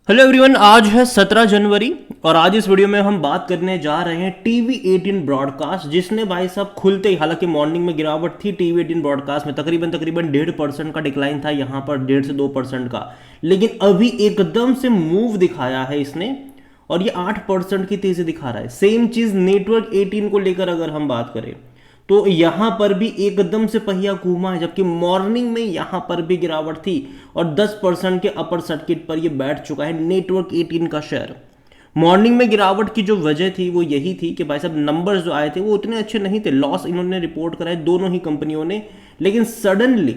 Hello everyone, आज है 17 जनवरी और आज इस वीडियो में हम बात करने जा रहे हैं TV18 ब्रॉडकास्ट, जिसने भाई साहब खुलते ही, हालांकि मॉर्निंग में गिरावट थी TV18 ब्रॉडकास्ट में, तकरीबन 1.5% का डिक्लाइन था यहाँ पर, 1.5 से 2% का, लेकिन अभी एकदम से मूव दिखाया है इसने और ये 8% की तेजी दिखा रहा है। सेम चीज नेटवर्क 18 को लेकर अगर हम बात करें तो यहां पर भी एकदम से पहिया घूमा है, जबकि मॉर्निंग में यहां पर भी गिरावट थी और 10% के अपर सर्किट पर यह बैठ चुका है नेटवर्क 18 का शेयर। मॉर्निंग में गिरावट की जो वजह थी वो यही थी कि भाई साहब नंबर्स जो आए थे वो उतने अच्छे नहीं थे, लॉस इन्होंने रिपोर्ट कराए दोनों ही कंपनियों ने, लेकिन सडनली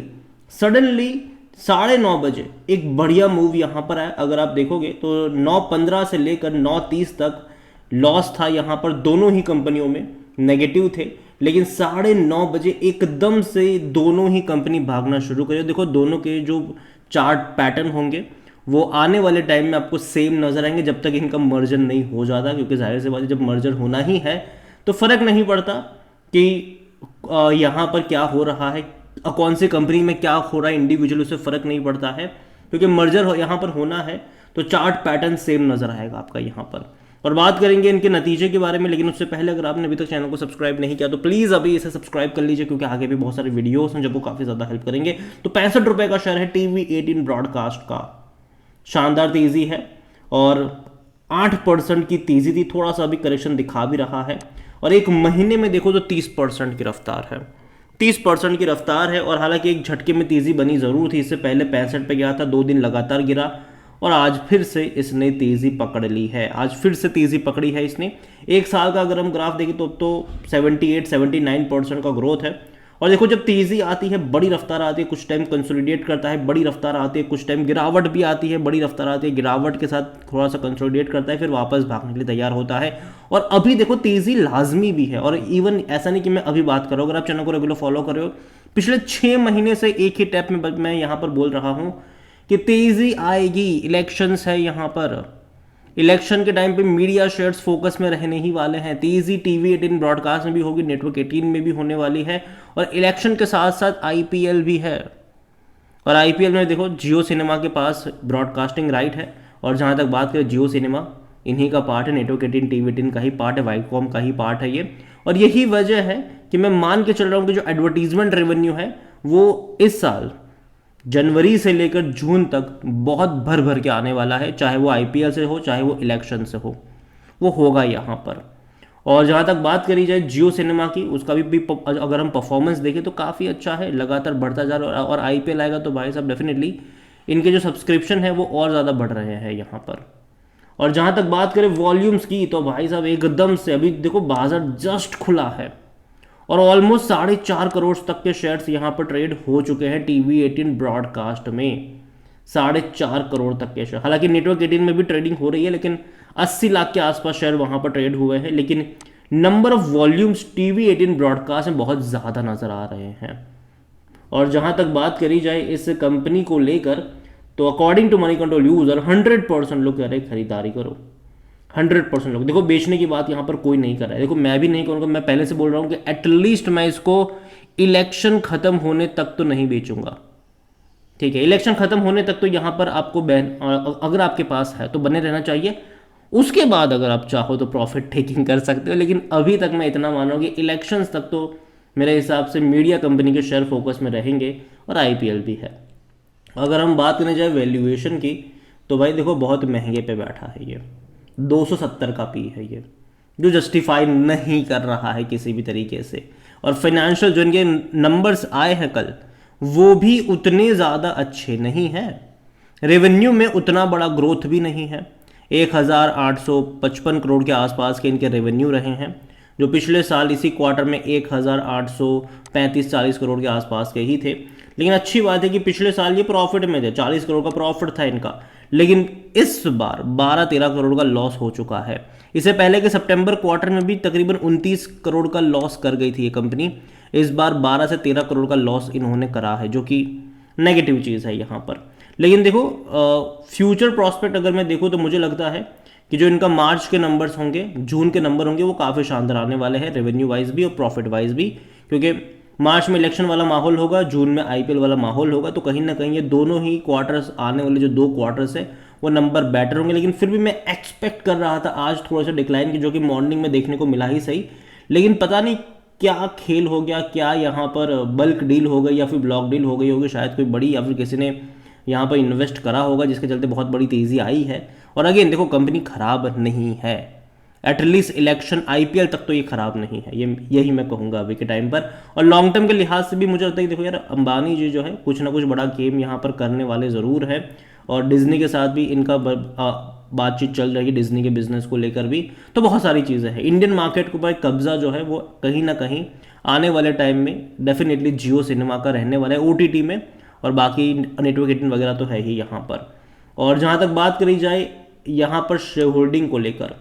9:30 बजे एक बढ़िया मूव यहां पर आया। अगर आप देखोगे तो 9:15 से लेकर 9:30 तक लॉस था यहां पर, दोनों ही कंपनियों में नेगेटिव थे, लेकिन 9:30 बजे एकदम से दोनों ही कंपनी भागना शुरू करी। देखो दोनों के जो चार्ट पैटर्न होंगे वो आने वाले टाइम में आपको सेम नजर आएंगे जब तक इनका मर्जर नहीं हो जाता, क्योंकि जाहिर सी बात है जब मर्जर होना ही है तो फर्क नहीं पड़ता कि यहाँ पर क्या हो रहा है, कौन सी कंपनी में क्या हो रहा है, इंडिविजुअल उससे फर्क नहीं पड़ता है, क्योंकि मर्जर यहाँ पर होना है तो चार्ट पैटर्न सेम नजर आएगा आपका यहाँ पर। और बात करेंगे इनके नतीजे के बारे में, लेकिन उससे पहले अगर आपने अभी तक चैनल को सब्सक्राइब नहीं किया तो प्लीज़ अभी इसे सब्सक्राइब कर लीजिए, क्योंकि आगे भी बहुत सारे वीडियोस हैं जब वो काफ़ी ज़्यादा हेल्प करेंगे। तो 65 रुपये का शेयर है TV18 ब्रॉडकास्ट का, शानदार तेज़ी है और 8% की तेज़ी थी, थोड़ा सा अभी करेक्शन दिखा भी रहा है, और एक महीने में देखो तो 30% की रफ्तार है, 30% की रफ्तार है। और हालांकि एक झटके में तेज़ी बनी ज़रूर थी, इससे पहले 65 पे गया था, 2 दिन लगातार गिरा और आज फिर से इसने तेज़ी पकड़ ली है, आज फिर से तेज़ी पकड़ी है इसने। एक साल का अगर हम ग्राफ देखें तो 78-79% का ग्रोथ है। और देखो जब तेज़ी आती है, बड़ी रफ्तार आती है, कुछ टाइम कंसोलिडेट करता है, बड़ी रफ्तार आती है, कुछ टाइम गिरावट भी आती है, बड़ी रफ्तार आती है, गिरावट के साथ थोड़ा सा कंसोलिडेट करता है, फिर वापस भागने के लिए तैयार होता है। और अभी देखो तेज़ी लाजमी भी है, और इवन ऐसा नहीं कि मैं अभी बात कर रहा हूँ, अगर आप चैनल को रेगुलर फॉलो कर रहे हो, पिछले 6 महीने से एक ही टैप में मैं यहाँ पर बोल रहा हूँ कि तेजी आएगी, इलेक्शंस है यहाँ पर, इलेक्शन के टाइम पे मीडिया शेयर्स फोकस में रहने ही वाले हैं। तेजी TV18 ब्रॉडकास्ट में भी होगी, नेटवर्क 18 में भी होने वाली है, और इलेक्शन के साथ साथ IPL भी है। और IPL में देखो जियो सिनेमा के पास ब्रॉडकास्टिंग राइट है, और जहाँ तक बात करें जियो सिनेमा इन्हीं का पार्ट है, नेटवर्क 18 TV18 का ही पार्ट है, वाईकॉम का ही पार्ट है ये। और यही वजह है कि मैं मान के चल रहा हूँ कि जो एडवर्टीजमेंट रेवेन्यू है वो इस साल जनवरी से लेकर जून तक बहुत भर भर के आने वाला है, चाहे वो IPL से हो चाहे वो इलेक्शन से हो, वो होगा यहाँ पर। और जहाँ तक बात करी जाए जियो सिनेमा की, उसका भी अगर हम परफॉर्मेंस देखें तो काफ़ी अच्छा है, लगातार बढ़ता जा रहा है। और IPL आएगा तो भाई साहब डेफिनेटली इनके जो सब्सक्रिप्शन है वो और ज़्यादा बढ़ रहे हैं यहाँ पर। और जहाँ तक बात करें वॉल्यूम्स की तो भाई साहब एकदम से अभी देखो बाजार जस्ट खुला है और ऑलमोस्ट 4.5 करोड़ तक के शेयर्स यहाँ पर ट्रेड हो चुके हैं TV18 ब्रॉडकास्ट में, 4.5 करोड़ तक के शेयर। हालांकि नेटवर्क 18 में भी ट्रेडिंग हो रही है, लेकिन 80 लाख के आसपास शेयर वहाँ पर ट्रेड हुए हैं, लेकिन number of volumes TV18 broadcast में बहुत ज़्यादा नज़र आ रहे हैं। और जहाँ तक बात करी जाए इस कंपनी को लेकर तो according to Moneycontrol user 100% लोग कह रहे हैं खरीदारी करो, 100% लोग। देखो बेचने की बात यहाँ पर कोई नहीं कर रहा है, देखो मैं भी नहीं करूँगा, मैं पहले से बोल रहा हूँ कि एटलीस्ट मैं इसको इलेक्शन खत्म होने तक तो नहीं बेचूंगा, ठीक है। इलेक्शन खत्म होने तक तो यहाँ पर आपको अगर आपके पास है तो बने रहना चाहिए, उसके बाद अगर आप चाहो तो प्रॉफिट टेकिंग कर सकते हो, लेकिन अभी तक मैं इतना मान रहा हूँ कि इलेक्शंस तक तो मेरे हिसाब से मीडिया कंपनी के शेयर फोकस में रहेंगे, और IPL भी है। अगर हम बात करने जाए वैल्यूएशन की तो भाई देखो बहुत महंगे पे बैठा है ये, 270 का पी है ये, जो जस्टिफाई नहीं कर रहा है किसी भी तरीके से। और फाइनेंशियल जो इनके नंबर्स आए हैं कल वो भी उतने ज़्यादा अच्छे नहीं हैं, रेवेन्यू में उतना बड़ा ग्रोथ भी नहीं है, 1855 करोड़ के आसपास के इनके रेवेन्यू रहे हैं, जो पिछले साल इसी क्वार्टर में 1835-40 करोड़ के आसपास के ही थे। लेकिन अच्छी बात है कि पिछले साल ये प्रॉफिट में थे, 40 करोड़ का प्रॉफिट था इनका, लेकिन इस बार 12-13 करोड़ का लॉस हो चुका है। इससे पहले के सितंबर क्वार्टर में भी तकरीबन 29 करोड़ का लॉस कर गई थी ये कंपनी, इस बार 12 से 13 करोड़ का लॉस इन्होंने करा है, जो कि नेगेटिव चीज़ है यहाँ पर। लेकिन देखो फ्यूचर प्रॉस्पेक्ट अगर मैं देखूँ तो मुझे लगता है कि जो इनका मार्च के नंबर्स होंगे, जून के नंबर होंगे, वो काफ़ी शानदार आने वाले हैं, रेवेन्यू वाइज भी और प्रॉफिट वाइज भी, क्योंकि मार्च में इलेक्शन वाला माहौल होगा, जून में IPL वाला माहौल होगा, तो कहीं ना कहीं ये दोनों ही क्वार्टर्स, आने वाले जो 2 क्वार्टर्स है वो नंबर बेटर होंगे, लेकिन फिर भी मैं एक्सपेक्ट कर रहा था आज थोड़ा सा डिक्लाइन की, जो कि मॉर्निंग में देखने को मिला ही सही, लेकिन पता नहीं क्या खेल हो गया, क्या यहाँ पर बल्क डील हो गई या फिर ब्लॉक डील हो गई होगी शायद कोई बड़ी, या फिर किसी ने यहाँ पर इन्वेस्ट करा होगा जिसके चलते बहुत बड़ी तेज़ी आई है। और अगेन देखो कंपनी खराब नहीं है, एटलीस्ट इलेक्शन आईपीएल तक तो ये खराब नहीं है, ये यही मैं कहूँगा अभी के टाइम पर। और लॉन्ग टर्म के लिहाज से भी मुझे लगता है कि देखो यार अंबानी जी जो है कुछ ना कुछ बड़ा गेम यहाँ पर करने वाले ज़रूर है, और डिज्नी के साथ भी इनका बातचीत चल रही है, डिज्नी के बिजनेस को लेकर भी, तो बहुत सारी चीज़ें हैं। इंडियन मार्केट के ऊपर कब्जा जो है वो कहीं ना कहीं आने वाले टाइम में डेफिनेटली जियो सिनेमा का रहने वाला है ओटीटी में, और बाकी नेटवर्क 18 वगैरह तो है ही यहाँ पर। और जहाँ तक बात करी जाए यहाँ पर शेयर होल्डिंग को लेकर,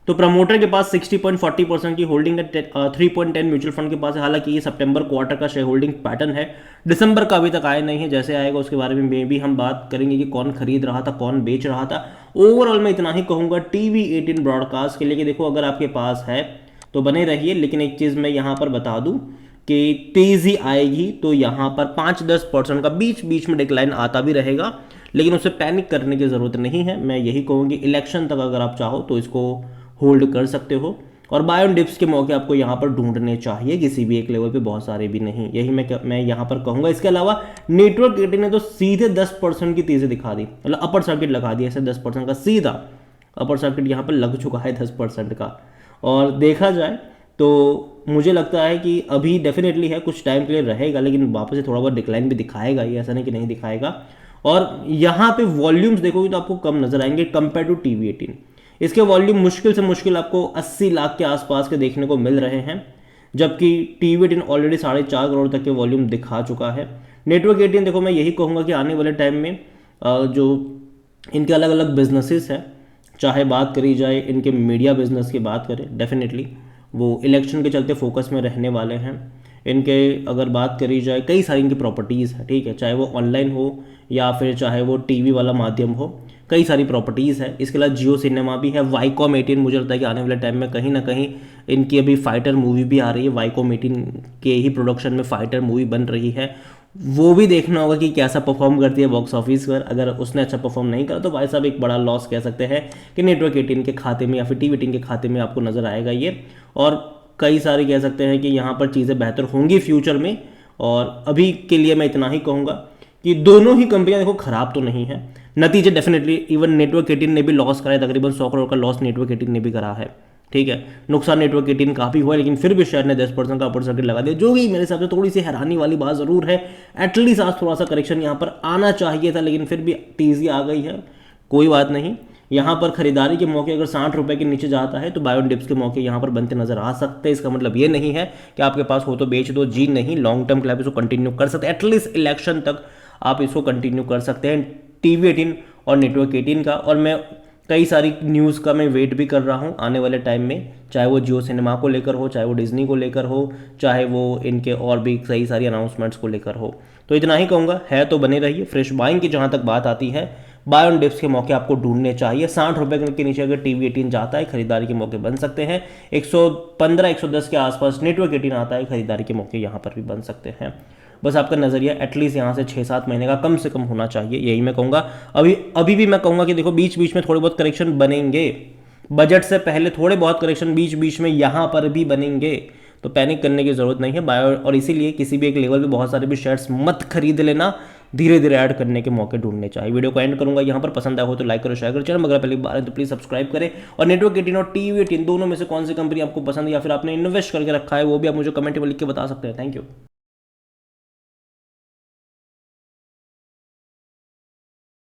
तो प्रमोटर के पास 60.40% की होल्डिंग है, 3.10 म्यूचुअल फंड के पास है। हालांकि ये सितंबर क्वार्टर का शेयर होल्डिंग पैटर्न है, दिसंबर का अभी तक आया नहीं है, जैसे आएगा उसके बारे में मे भी हम बात करेंगे कि कौन खरीद रहा था कौन बेच रहा था। ओवरऑल मैं इतना ही कहूँगा टीवी 18 ब्रॉडकास्ट के लिए कि देखो अगर आपके पास है तो बने रहिए, लेकिन एक चीज़ मैं यहाँ पर बता दूँ कि तेज़ी आएगी तो यहाँ पर 5-10% का बीच बीच में डिक्लाइन आता भी रहेगा, लेकिन उससे पैनिक करने की ज़रूरत नहीं है। मैं यही कहूँगी इलेक्शन तक अगर आप चाहो तो इसको होल्ड कर सकते हो, और बाय ऑन डिप्स के मौके आपको यहाँ पर ढूंढने चाहिए, किसी भी एक लेवल पे, बहुत सारे भी नहीं, यही मैं यहाँ पर कहूँगा। इसके अलावा नेटवर्क 18 ने तो सीधे 10% की तेज़ी दिखा दी, मतलब अपर सर्किट लगा दिया, ऐसे 10% का सीधा अपर सर्किट यहाँ पर लग चुका है 10% का। और देखा जाए तो मुझे लगता है कि अभी डेफिनेटली है, कुछ टाइम के लिए रहेगा, लेकिन वापस से थोड़ा बहुत डिक्लाइन भी दिखाएगा, ये ऐसा नहीं कि नहीं दिखाएगा। और यहाँ पे वॉल्यूम्स देखोगे तो आपको कम नजर आएंगे कंपेयर टू टीवी 18। इसके वॉल्यूम मुश्किल से मुश्किल आपको 80 लाख के आसपास के देखने को मिल रहे हैं, जबकि टीवी 18 ऑलरेडी 4.5 करोड़ तक के वॉल्यूम दिखा चुका है। नेटवर्क 18 देखो मैं यही कहूँगा कि आने वाले टाइम में जो इनके अलग अलग बिजनेसेस हैं, चाहे बात करी जाए इनके मीडिया बिजनेस की बात करें, डेफिनेटली वो इलेक्शन के चलते फोकस में रहने वाले हैं। इनके अगर बात करी जाए कई सारी इनकी प्रॉपर्टीज़ है, ठीक है, चाहे वो ऑनलाइन हो या फिर चाहे वो टीवी वाला माध्यम हो, कई सारी प्रॉपर्टीज़ है। इसके अलावा जियो सिनेमा भी है, वाईकॉम 18 मुझे लगता है कि आने वाले टाइम में कहीं ना कहीं इनकी अभी फाइटर मूवी भी आ रही है, वाईकॉम 18 के ही प्रोडक्शन में फाइटर मूवी बन रही है, वो भी देखना होगा कि कैसा परफॉर्म करती है बॉक्स ऑफिस पर। अगर उसने अच्छा परफॉर्म नहीं करा तो भाई साहब एक बड़ा लॉस कह सकते हैं कि नेटवर्क 18 के खाते में या फिर टीवी 18 के खाते में आपको नजर आएगा ये। और कई सारे कह सकते हैं कि यहाँ पर चीज़ें बेहतर होंगी फ्यूचर में। और अभी के लिए मैं इतना ही कहूँगा कि दोनों ही कंपनियां देखो खराब तो नहीं है, नतीजे डेफिनेटली इवन नेटवर्क 18 ने भी लॉस करा है, तकरीबन 100 करोड़ का लॉस नेटवर्क 18 ने भी करा है, ठीक है, नुकसान नेटवर्क 18 काफ़ी हुआ है, लेकिन फिर भी शेयर ने 10% का अपर सर्किट लगा दिया, जो कि मेरे हिसाब से थोड़ी सी हैरानी वाली बात ज़रूर है। एटलीस्ट आज थोड़ा सा करेक्शन यहाँ पर आना चाहिए था, लेकिन फिर भी तेज़ी आ गई है, कोई बात नहीं। यहाँ पर खरीदारी के मौके अगर 60 रुपये के नीचे जाता है तो बाय ऑन डिप्स के मौके यहाँ पर बनते नजर आ सकते हैं। इसका मतलब ये नहीं है कि आपके पास हो तो बेच दो, जी नहीं, लॉन्ग टर्म के लिए आप इसको कंटिन्यू कर सकते हैं, एटलीस्ट इलेक्शन तक आप इसको कंटिन्यू कर सकते हैं टीवी 18 और नेटवर्क 18 का। और मैं कई सारी न्यूज़ का मैं वेट भी कर रहा हूँ आने वाले टाइम में, चाहे वो जियो सिनेमा को लेकर हो, चाहे वो डिज्नी को लेकर हो, चाहे वो इनके और भी कई सारी अनाउंसमेंट्स को लेकर हो। तो इतना ही कहूँगा, है तो बने रहिए। फ्रेश बाइंग की जहाँ तक बात आती है, बाय ऑन डिप्स के मौके आपको ढूंढने चाहिए। 60 रुपये के नीचे अगर टीवी 18 जाता है खरीदारी के मौके बन सकते हैं, 115-110 के आसपास नेटवर्क 18 आता है, खरीदारी के मौके यहाँ पर भी बन सकते हैं। बस आपका नज़रिया एटलीस्ट यहाँ से 6-7 महीने का कम से कम होना चाहिए, यही मैं कहूँगा। अभी भी मैं कहूँगा कि देखो बीच बीच में थोड़े बहुत करेक्शन बनेंगे, बजट से पहले थोड़े बहुत करेक्शन बीच बीच में यहाँ पर भी बनेंगे, तो पैनिक करने की ज़रूरत नहीं है। और इसीलिए किसी भी एक लेवल पे बहुत सारे भी शेयर्स मत खरीद लेना, धीरे धीरे ऐड करने के मौके ढूंढने चाहिए। वीडियो को एंड करूंगा यहाँ पर, पसंद आया हो तो लाइक करो, शेयर करो, चैनल अगर पहली बार है तो प्लीज़ सब्सक्राइब करें। और नेटवर्क 18 और टीवी 18 दोनों में से कौन सी कंपनी आपको पसंद है या फिर आपने इन्वेस्ट करके रखा है वो भी आप मुझे कमेंट में लिख के बता सकते हैं। Thank you.